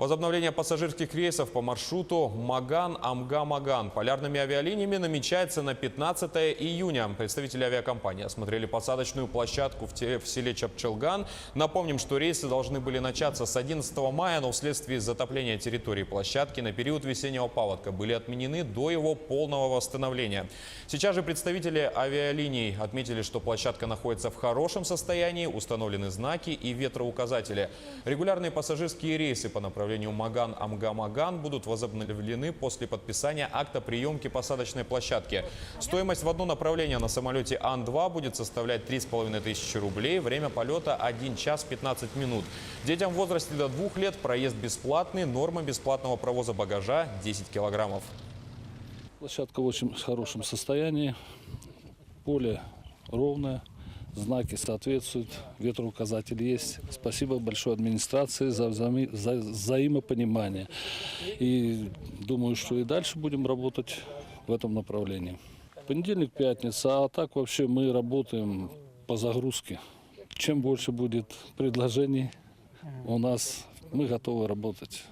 Возобновление пассажирских рейсов по маршруту Маган-Амга-Маган полярными авиалиниями намечается на 15 июня. Представители авиакомпании осмотрели посадочную площадку в селе Чапчелган. Напомним, что рейсы должны были начаться с 11 мая, но вследствие затопления территории площадки на период весеннего паводка были отменены до его полного восстановления. Сейчас же представители авиалиний отметили, что площадка находится в хорошем состоянии, установлены знаки и ветроуказатели. Регулярные пассажирские рейсы по направлению Маган-Амга-Маган будут возобновлены после подписания акта приемки посадочной площадки. Стоимость в одно направление на самолете Ан-2 будет составлять 3500 рублей. Время полета 1 час 15 минут. Детям в возрасте до 2 лет проезд бесплатный. Норма бесплатного провоза багажа 10 килограммов. Площадка в очень хорошем состоянии. Поле ровное. Знаки соответствуют, ветроуказатель есть. Спасибо большой администрации за взаимопонимание. И думаю, что и дальше будем работать в этом направлении. Понедельник, пятница, а так вообще мы работаем по загрузке. Чем больше будет предложений у нас, мы готовы работать.